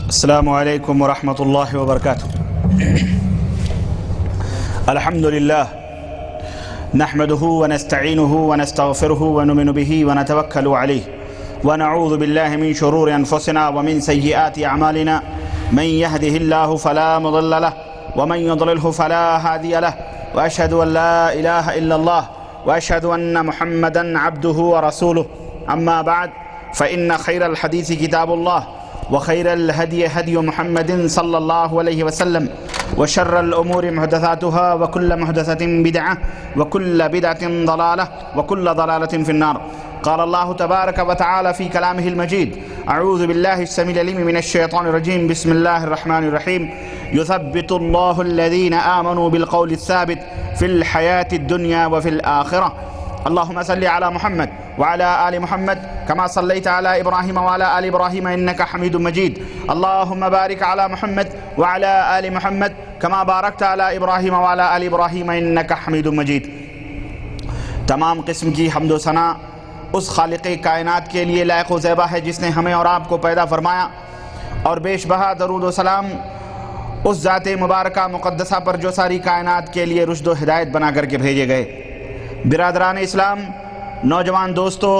السلام علیکم ورحمۃ اللہ وبرکاتہ۔ الحمد للہ نحمده ونستعینه ونستغفره ونؤمن به ونتوکل علیہ ونعوذ باللہ من شرور انفسنا ومن سیئات اعمالنا من يهده الله فلا مضل له ومن يضلله فلا هادي له واشهد ان لا اله الا الله واشهد ان محمدا عبده ورسوله اما بعد فان خیر الحدیث کتاب اللہ وخير الهدي هدي محمد صلى الله عليه وسلم وشر الأمور محدثاتها وكل محدثة بدعة وكل بدعة ضلالة وكل ضلالة في النار. قال الله تبارك وتعالى في كلامه المجيد: أعوذ بالله السميع العليم من الشيطان الرجيم. بسم الله الرحمن الرحيم. يثبت الله الذين آمنوا بالقول الثابت في الحياة الدنيا وفي الآخرة. اللهم صل على محمد وعلى آل محمد كما صليت على إبراهيم وعلى آل إبراهيم إنك حميد مجيد. اللهم بارك على محمد وعلى آل محمد كما باركت على إبراهيم وعلى آل إبراهيم إنك حميد مجيد. تمام قسم کی حمد و ثنا اس خالق کائنات کے لیے لائق و زیبا ہے جس نے ہمیں اور آپ کو پیدا فرمایا، اور بیش بہا درود و سلام اس ذات مبارکہ مقدسہ پر جو ساری کائنات کے لیے رشد و ہدایت بنا کر کے بھیجے گئے. برادران اسلام، نوجوان دوستوں،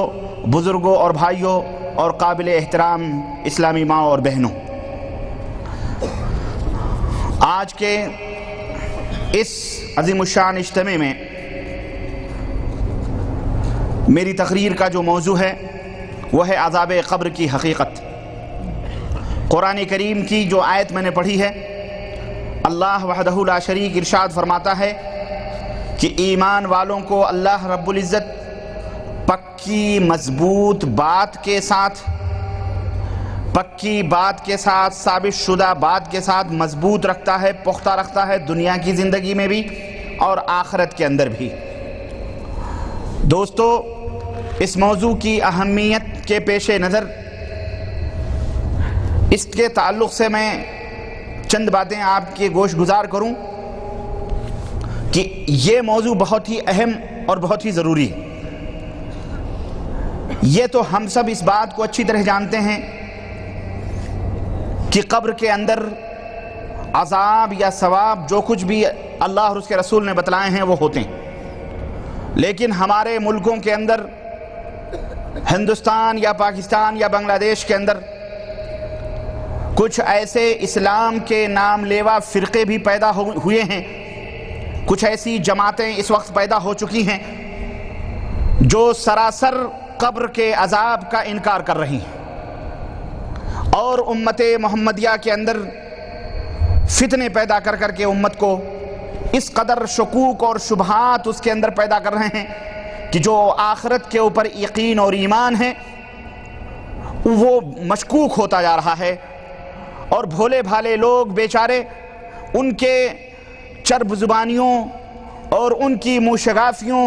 بزرگوں اور بھائیوں اور قابل احترام اسلامی ماں اور بہنوں، آج کے اس عظیم الشان اجتماع میں میری تقریر کا جو موضوع ہے وہ ہے عذاب قبر کی حقیقت. قرآن کریم کی جو آیت میں نے پڑھی ہے، اللہ وحدہ لا شریک ارشاد فرماتا ہے کہ ایمان والوں کو اللہ رب العزت پکی مضبوط بات کے ساتھ، پکی بات کے ساتھ، ثابت شدہ بات کے ساتھ مضبوط رکھتا ہے، پختہ رکھتا ہے، دنیا کی زندگی میں بھی اور آخرت کے اندر بھی. دوستو، اس موضوع کی اہمیت کے پیش نظر اس کے تعلق سے میں چند باتیں آپ کے گوش گزار کروں کہ یہ موضوع بہت ہی اہم اور بہت ہی ضروری ہے. یہ تو ہم سب اس بات کو اچھی طرح جانتے ہیں کہ قبر کے اندر عذاب یا ثواب جو کچھ بھی اللہ اور اس کے رسول نے بتلائے ہیں وہ ہوتے ہیں، لیکن ہمارے ملکوں کے اندر، ہندوستان یا پاکستان یا بنگلہ دیش کے اندر، کچھ ایسے اسلام کے نام لیوا فرقے بھی پیدا ہوئے ہیں، کچھ ایسی جماعتیں اس وقت پیدا ہو چکی ہیں جو سراسر قبر کے عذاب کا انکار کر رہی ہیں، اور امت محمدیہ کے اندر فتنے پیدا کر کر کے امت کو اس قدر شکوک اور شبہات اس کے اندر پیدا کر رہے ہیں کہ جو آخرت کے اوپر یقین اور ایمان ہے وہ مشکوک ہوتا جا رہا ہے، اور بھولے بھالے لوگ بیچارے ان کے چرب زبانیوں اور ان کی موشگافیوں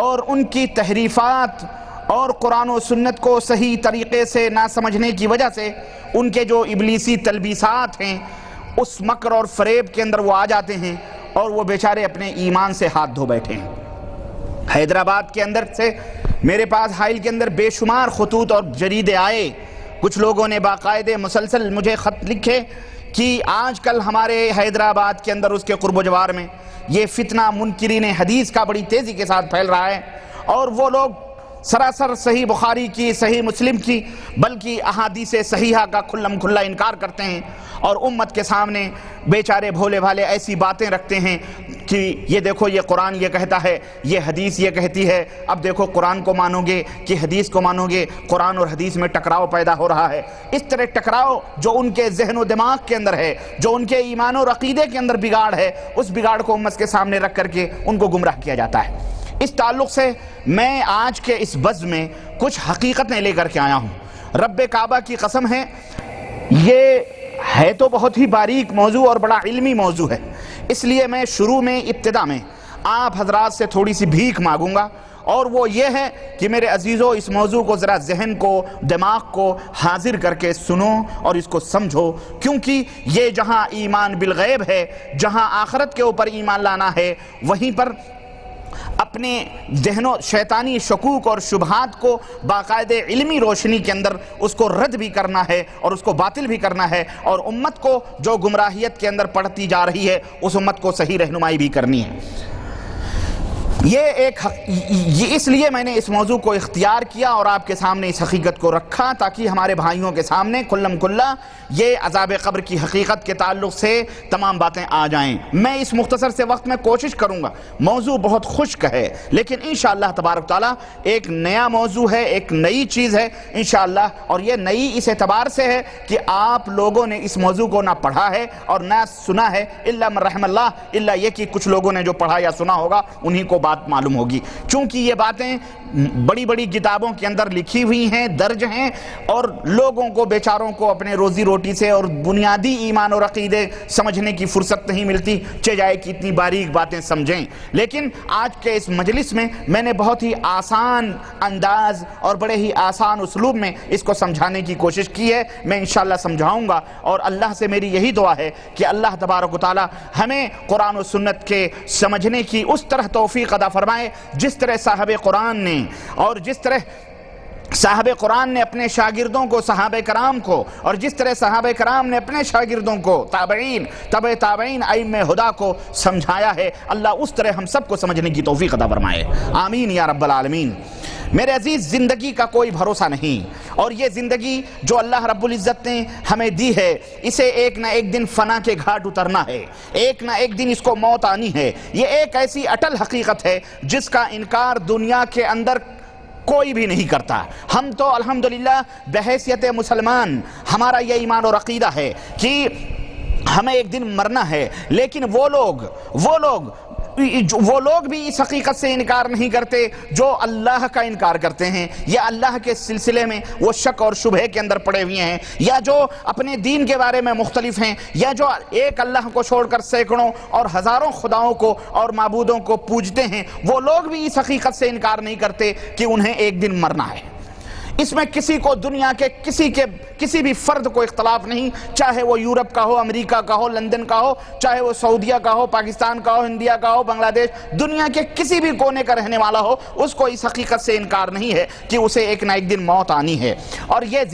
اور ان کی تحریفات اور قرآن و سنت کو صحیح طریقے سے نہ سمجھنے کی وجہ سے ان کے جو ابلیسی تلبیسات ہیں اس مکر اور فریب کے اندر وہ آ جاتے ہیں، اور وہ بیچارے اپنے ایمان سے ہاتھ دھو بیٹھے ہیں. حیدرآباد کے اندر سے میرے پاس حائل کے اندر بے شمار خطوط اور جریدے آئے. کچھ لوگوں نے باقاعدہ مسلسل مجھے خط لکھے کہ آج کل ہمارے حیدرآباد کے اندر اس کے قرب و جوار میں یہ فتنہ منکرین حدیث کا بڑی تیزی کے ساتھ پھیل رہا ہے، اور وہ لوگ سراسر صحیح بخاری کی، صحیح مسلم کی، بلکہ احادیث صحیحہ کا کھلم کھلا انکار کرتے ہیں، اور امت کے سامنے بیچارے بھولے بھالے ایسی باتیں رکھتے ہیں کہ یہ دیکھو یہ قرآن یہ کہتا ہے، یہ حدیث یہ کہتی ہے، اب دیکھو قرآن کو مانو گے کہ حدیث کو مانو گے، قرآن اور حدیث میں ٹکراؤ پیدا ہو رہا ہے. اس طرح ٹکراؤ جو ان کے ذہن و دماغ کے اندر ہے، جو ان کے ایمان و عقیدے کے اندر بگاڑ ہے، اس بگاڑ کو امت کے سامنے رکھ کر کے ان کو گمراہ کیا جاتا ہے. اس تعلق سے میں آج کے اس بزم میں کچھ حقیقتیں لے کر کے آیا ہوں. رب کعبہ کی قسم ہے، یہ ہے تو بہت ہی باریک موضوع اور بڑا علمی موضوع ہے، اس لیے میں شروع میں ابتدا میں آپ حضرات سے تھوڑی سی بھیک مانگوں گا، اور وہ یہ ہے کہ میرے عزیزو اس موضوع کو ذرا ذہن کو، دماغ کو حاضر کر کے سنو اور اس کو سمجھو، کیونکہ یہ جہاں ایمان بالغیب ہے، جہاں آخرت کے اوپر ایمان لانا ہے، وہیں پر اپنے ذہنوں شیطانی شکوک اور شبہات کو باقاعدہ علمی روشنی کے اندر اس کو رد بھی کرنا ہے اور اس کو باطل بھی کرنا ہے، اور امت کو جو گمراہیت کے اندر پڑتی جا رہی ہے اس امت کو صحیح رہنمائی بھی کرنی ہے۔ یہ اس لیے میں نے اس موضوع کو اختیار کیا اور آپ کے سامنے اس حقیقت کو رکھا تاکہ ہمارے بھائیوں کے سامنے کلم کلا یہ عذاب قبر کی حقیقت کے تعلق سے تمام باتیں آ جائیں۔ میں اس مختصر سے وقت میں کوشش کروں گا، موضوع بہت خشک ہے لیکن انشاءاللہ تبارک تعالیٰ ایک نیا موضوع ہے، ایک نئی چیز ہے انشاءاللہ، اور یہ نئی اس اعتبار سے ہے کہ آپ لوگوں نے اس موضوع کو نہ پڑھا ہے اور نہ سنا ہے، الا من رحم اللہ، الا یہ کہ کچھ لوگوں نے جو پڑھا یا سنا ہوگا انہی کو بات معلوم ہوگی، چونکہ یہ باتیں بڑی بڑی کتابوں کے اندر لکھی ہوئی ہیں، درج ہیں، اور لوگوں کو بیچاروں کو اپنے روزی روٹی سے اور بنیادی ایمان اور عقیدے سمجھنے کی فرصت نہیں ملتی، جائے کہ اتنی باریک باتیں سمجھیں۔ لیکن آج کے اس مجلس میں نے بہت ہی آسان انداز اور بڑے ہی آسان اسلوب میں اس کو سمجھانے کی کوشش کی ہے، میں انشاءاللہ سمجھاؤں گا، اور اللہ سے میری یہی دعا ہے کہ اللہ تبارک و تعالی ہمیں قرآن و سنت کے سمجھنے کی اس طرح توفیق عطا فرمائے جس طرح صاحب قرآن نے اور جس طرح صاحب قرآن نے اپنے شاگردوں کو، صحابہ کرام کو، اور جس طرح صحابہ کرام نے اپنے شاگردوں کو، تابعین، تبع تابعین، ائمہ ہدا کو سمجھایا ہے، اللہ اس طرح ہم سب کو سمجھنے کی توفیق عطا فرمائے، آمین یا رب العالمین۔ میرے عزیز، زندگی کا کوئی بھروسہ نہیں، اور یہ زندگی جو اللہ رب العزت نے ہمیں دی ہے اسے ایک نہ ایک دن فنا کے گھاٹ اترنا ہے، ایک نہ ایک دن اس کو موت آنی ہے۔ یہ ایک ایسی اٹل حقیقت ہے جس کا انکار دنیا کے اندر کوئی بھی نہیں کرتا۔ ہم تو الحمدللہ بحیثیت مسلمان ہمارا یہ ایمان اور عقیدہ ہے کہ ہمیں ایک دن مرنا ہے، لیکن وہ لوگ بھی اس حقیقت سے انکار نہیں کرتے جو اللہ کا انکار کرتے ہیں، یا اللہ کے سلسلے میں وہ شک اور شبہے کے اندر پڑے ہوئے ہیں، یا جو اپنے دین کے بارے میں مختلف ہیں، یا جو ایک اللہ کو چھوڑ کر سینکڑوں اور ہزاروں خداؤں کو اور معبودوں کو پوجتے ہیں، وہ لوگ بھی اس حقیقت سے انکار نہیں کرتے کہ انہیں ایک دن مرنا ہے۔ اس میں کسی کو دنیا کے کسی بھی فرد کو اختلاف نہیں، چاہے وہ یورپ کا ہو، امریکہ کا ہو، لندن کا ہو، چاہے وہ سعودیہ کا ہو، پاکستان کا ہو، انڈیا کا ہو، بنگلہ دیش، دنیا کے کسی بھی کونے کا رہنے والا ہو، اس کو اس حقیقت سے انکار نہیں ہے کہ اسے ایک نہ ایک دن موت آنی ہے۔ اور یہ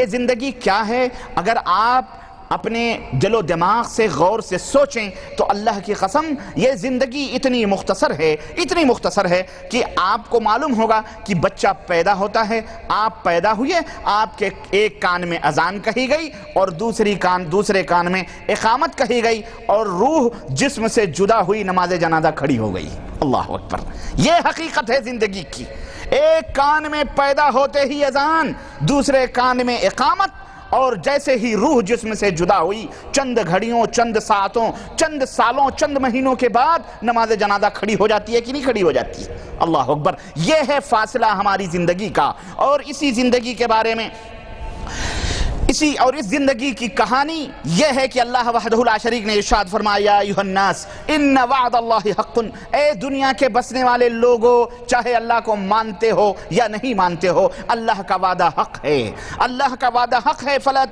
زندگی کیا ہے؟ اگر آپ اپنے دل و دماغ سے غور سے سوچیں تو اللہ کی قسم یہ زندگی اتنی مختصر ہے کہ آپ کو معلوم ہوگا کہ بچہ پیدا ہوتا ہے، آپ پیدا ہوئے، آپ کے ایک کان میں اذان کہی گئی اور دوسرے کان میں اقامت کہی گئی، اور روح جسم سے جدا ہوئی نماز جنازہ کھڑی ہو گئی۔ اللہ اکبر! یہ حقیقت ہے زندگی کی۔ ایک کان میں پیدا ہوتے ہی اذان، دوسرے کان میں اقامت، اور جیسے ہی روح جسم سے جدا ہوئی، چند گھڑیوں، چند ساعتوں، چند سالوں، چند مہینوں کے بعد نماز جنازہ کھڑی ہو جاتی ہے کہ نہیں کھڑی ہو جاتی ہے؟ اللہ اکبر! یہ ہے فاصلہ ہماری زندگی کا، اور اسی زندگی کے بارے میں اس زندگی کی کہانی یہ ہے کہ اللہ وحدہ لا شریک نے ارشاد فرمایا، ایھا الناس ان وعد اللہ حق، اے دنیا کے بسنے والے لوگو، چاہے اللہ کو مانتے ہو یا نہیں مانتے ہو، اللہ کا وعدہ حق ہے، اللہ کا وعدہ حق ہے۔ فلا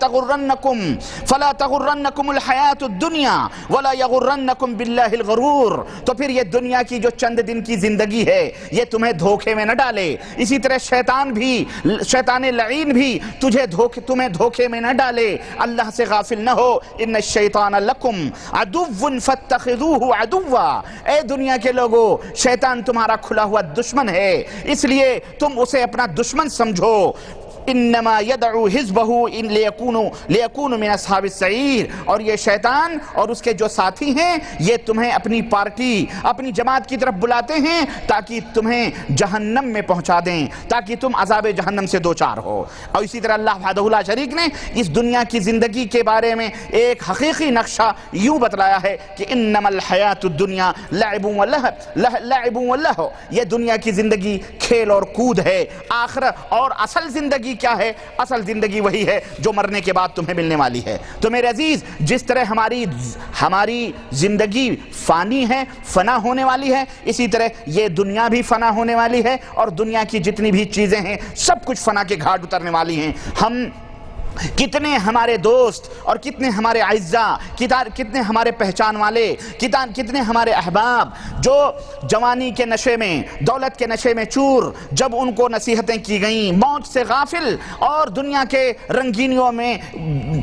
تغرنکم الحیات الدنیا ولا یغرنکم باللہ الغرور، تو پھر یہ دنیا کی جو چند دن کی زندگی ہے یہ تمہیں دھوکے میں نہ ڈالے، اسی طرح شیطان لعین بھی تمہیں دھوکے میں نہ ڈالے، اللہ سے غافل نہ ہو۔ ان الشیطان لکم عدو فاتخذوہ عدوا، اے دنیا کے لوگو، شیطان تمہارا کھلا ہوا دشمن ہے، اس لیے تم اسے اپنا دشمن سمجھو۔ انما یدعو حزبہ لیکونوا من اصحاب السعیر، اور یہ شیطان اور اس کے جو ساتھی ہیں یہ تمہیں اپنی پارٹی، اپنی جماعت کی طرف بلاتے ہیں تاکہ تمہیں جہنم میں پہنچا دیں، تاکہ تم عذاب جہنم سے دوچار ہو۔ اور اسی طرح اللہ وحدہ لا شریک نے اس دنیا کی زندگی کے بارے میں ایک حقیقی نقشہ یوں بتلایا ہے کہ انما الحیات الدنیا لعب ولہو، یہ دنیا کی زندگی کھیل اور کود ہے، اور اصل زندگی کیا ہے؟ اصل زندگی وہی ہے جو مرنے کے بعد تمہیں ملنے والی ہے۔ تو میرے عزیز، جس طرح ہماری زندگی فانی ہے، فنا ہونے والی ہے، اسی طرح یہ دنیا بھی فنا ہونے والی ہے، اور دنیا کی جتنی بھی چیزیں ہیں سب کچھ فنا کے گھاٹ اترنے والی ہیں۔ کتنے ہمارے دوست اور کتنے ہمارے اعزاء، کتنے ہمارے پہچان والے، کتنے ہمارے احباب جو جوانی کے نشے میں، دولت کے نشے میں چور، جب ان کو نصیحتیں کی گئیں، موت سے غافل اور دنیا کے رنگینیوں میں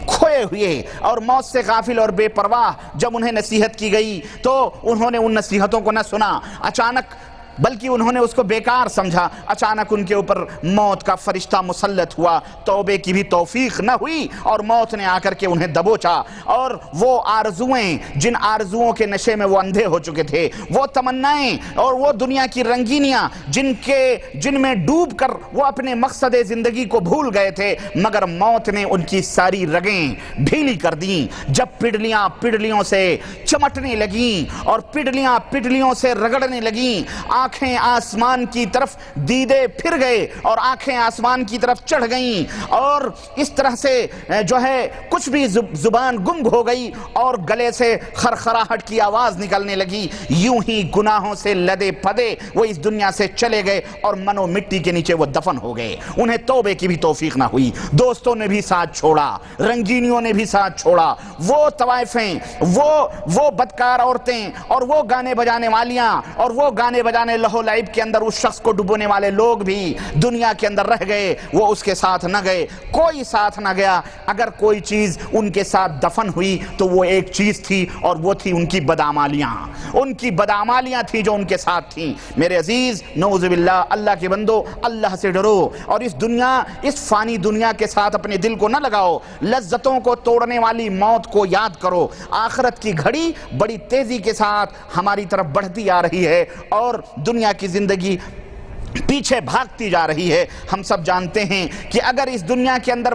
کھوئے ہوئے اور موت سے غافل اور بے پرواہ جب انہیں نصیحت کی گئی تو انہوں نے ان نصیحتوں کو نہ سنا، اچانک بلکہ انہوں نے اس کو بیکار سمجھا، اچانک ان کے اوپر موت کا فرشتہ مسلط ہوا، توبے کی بھی توفیق نہ ہوئی اور موت نے آ کر کے انہیں دبوچا، اور وہ آرزویں جن آرزوؤں کے نشے میں وہ اندھے ہو چکے تھے، وہ تمنائیں اور وہ دنیا کی رنگینیاں جن میں ڈوب کر وہ اپنے مقصد زندگی کو بھول گئے تھے، مگر موت نے ان کی ساری رگیں ڈھیلی کر دیں۔ جب پڈلیاں پڈلیوں سے چمٹنے لگیں اور پڈلیاں پڈلیوں سے رگڑنے لگیں، آنکھیں آسمان کی طرف دیدے پھر گئے اور آنکھیں آسمان کی طرف چڑھ گئیں، اور اس طرح سے جو ہے کچھ بھی زبان گنگ ہو گئی اور گلے سے خرخراہٹ کی آواز نکلنے لگی، یوں ہی گناہوں سے لدے پدے وہ اس دنیا سے چلے گئے اور منو مٹی کے نیچے وہ دفن ہو گئے۔ انہیں توبے کی بھی توفیق نہ ہوئی، دوستوں نے بھی ساتھ چھوڑا، رنگینیوں نے بھی ساتھ چھوڑا، وہ طوائفیں، وہ بدکار عورتیں اور وہ گانے بجانے والیاں اور وہ گانے بجانے لہو لعب کے اندر اس شخص کو ڈبونے والے لوگ بھی دنیا کے اندر رہ گئے، وہ اس کے ساتھ نہ گئے، کوئی ساتھ نہ گیا۔ اگر کوئی چیز ان کے ساتھ دفن ہوئی تو وہ ایک چیز تھی اور وہ تھی ان کی بدعمالیاں تھی جو ان کے ساتھ تھیں۔ میرے عزیز، نعوذ باللہ، اللہ کے بندو، اللہ سے ڈرو اور اس فانی دنیا کے ساتھ اپنے دل کو نہ لگاؤ، لذتوں کو توڑنے والی موت کو یاد کرو۔ آخرت کی گھڑی بڑی تیزی کے ساتھ ہماری طرف بڑھتی آ رہی ہے اور دنیا کی زندگی پیچھے بھاگتی جا رہی ہے۔ ہم سب جانتے ہیں کہ اگر اس دنیا کے اندر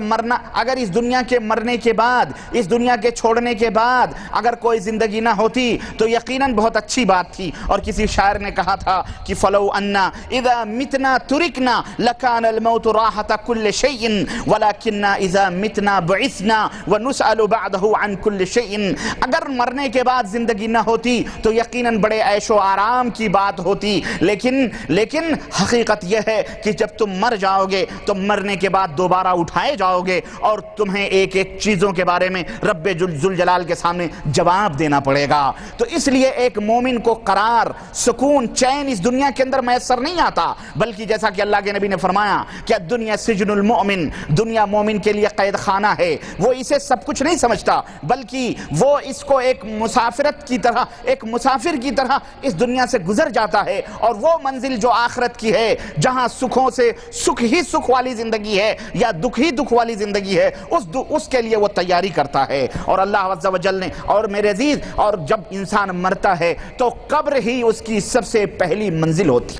اگر اس دنیا کے مرنے کے بعد، اس دنیا کے چھوڑنے کے بعد اگر کوئی زندگی نہ ہوتی تو یقیناً بہت اچھی بات تھی، اور کسی شاعر نے کہا تھا کہ فلو انا اذا متنا ترکنا لکان الموت راحت کل شیء ولکننا اذا متنا بعثنا ونسأل بعدہ عن کل شیء۔ اگر مرنے کے بعد زندگی نہ ہوتی تو یقیناً بڑے عیش و آرام کی بات ہوتی، لیکن حقیقت یہ ہے کہ جب تم مر جاؤ گے تو مرنے کے بعد دوبارہ اٹھائے جاؤ گے اور تمہیں ایک ایک چیزوں کے بارے میں رب ذوالجلال کے سامنے جواب دینا پڑے گا۔ تو اس لیے ایک مومن کو قرار، سکون، چین اس دنیا کے اندر میسر نہیں آتا، بلکہ جیسا کہ اللہ کے نبی نے فرمایا کہ الدنیا سجن المؤمن، دنیا مومن کے لیے قید خانہ ہے۔ وہ اسے سب کچھ نہیں سمجھتا، بلکہ وہ اس کو ایک مسافر کی طرح اس دنیا سے گزر جاتا ہے، اور وہ منزل جو آخرت کی ہے، جہاں سکھوں سے سکھ ہی سکھ والی زندگی ہے یا دکھ ہی دکھ والی زندگی ہے، اس کے لیے وہ تیاری کرتا ہے۔ اور اللہ عز و جل نے، اور میرے عزیز، اور جب انسان مرتا ہے تو قبر ہی اس کی سب سے پہلی منزل ہوتی،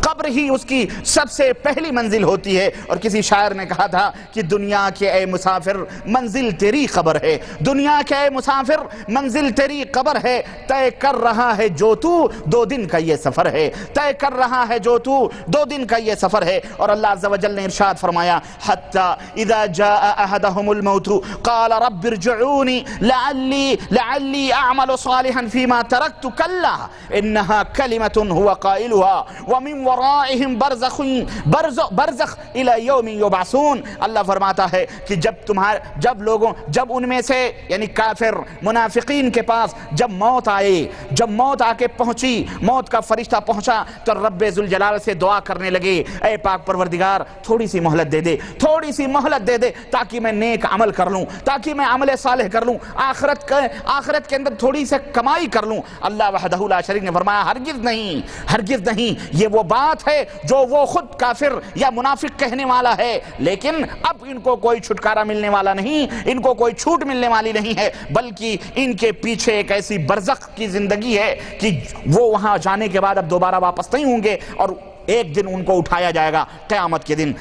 قبر ہی اس کی سب سے پہلی منزل ہوتی ہے۔ اور کسی شاعر نے کہا تھا کہ دنیا کے اے مسافر منزل تیری قبر ہے، دنیا کے اے مسافر منزل تیری قبر ہے، طے کر رہا ہے جو تو 2 دن کا یہ سفر ہے، طے کر رہا ہے جو تو 2 دن کا یہ سفر ہے۔ اور اللہ عز و جل نے ارشاد فرمایا حتی اذا جاء احدهم الموت قال رب ارجعوني لعلی اعمل صالحا فيما تركت كلا انها كلمة هو قائلها ومن ورائهم برزخ الى یوم یبعثون۔ اللہ فرماتا ہے کہ جب ان میں سے یعنی کافر منافقین کے پاس جب موت آ کے پہنچی، موت کا فرشتہ پہنچا تو رب ذوالجلال سے دعا کرنے لگے، اے پاک پروردگار تھوڑی سی مہلت دے دے تاکہ میں نیک عمل کر لوں، تاکہ میں عمل صالح کر لوں، آخرت کے اندر تھوڑی سے کمائی کر لوں۔ اللہ وحدہ لا شریک نے فرمایا ہرگز نہیں، یہ وہ بات ہے جو وہ خود کافر یا منافق کہنے والا ہے، لیکن اب ان کو کوئی چھٹکارا ملنے والا نہیں، ان کو کوئی چھوٹ ملنے والی نہیں ہے، بلکہ ان کے پیچھے ایک ایسی برزخ کی زندگی ہے کہ وہ وہاں جانے کے بعد اب دوبارہ واپس نہیں ہوں گے، اور ایک دن ان کو اٹھایا جائے گا قیامت کے دن۔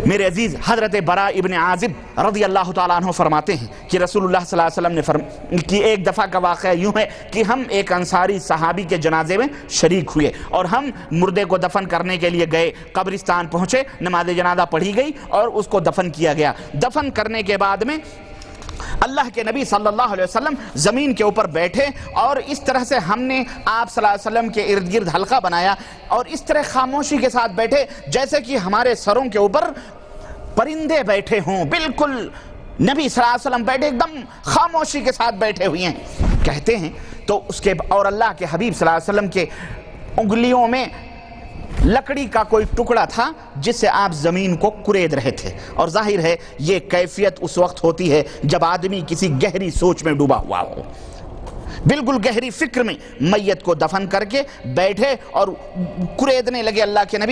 میرے عزیز، حضرت براء ابن عازب رضی اللہ تعالیٰ عنہ فرماتے ہیں کہ رسول اللہ صلی اللہ علیہ وسلم نے کہ ایک دفعہ کا واقعہ یوں ہے کہ ہم ایک انصاری صحابی کے جنازے میں شریک ہوئے اور ہم مردے کو دفن کرنے کے لیے گئے، قبرستان پہنچے، نماز جنازہ پڑھی گئی اور اس کو دفن کیا گیا۔ دفن کرنے کے بعد میں اللہ کے نبی صلی اللہ علیہ وسلم زمین کے اوپر بیٹھے اور اس طرح سے ہم نے آپ صلی اللہ علیہ وسلم کے ارد گرد حلقہ بنایا اور اس طرح خاموشی کے ساتھ بیٹھے جیسے کہ ہمارے سروں کے اوپر پرندے بیٹھے ہوں، بالکل نبی صلی اللہ علیہ وسلم بیٹھے ایک دم خاموشی کے ساتھ بیٹھے ہوئے ہیں کہتے ہیں تو اس کے اور اللہ کے حبیب صلی اللہ علیہ وسلم کے انگلیوں میں لکڑی کا کوئی ٹکڑا تھا جس سے آپ زمین کو کرید رہے تھے، اور ظاہر ہے یہ کیفیت اس وقت ہوتی ہے جب آدمی کسی گہری سوچ میں ڈوبا ہوا ہو، بالکل گہری فکر میں میت کو دفن کر کے بیٹھے اور کریدنے لگے اللہ کے نبی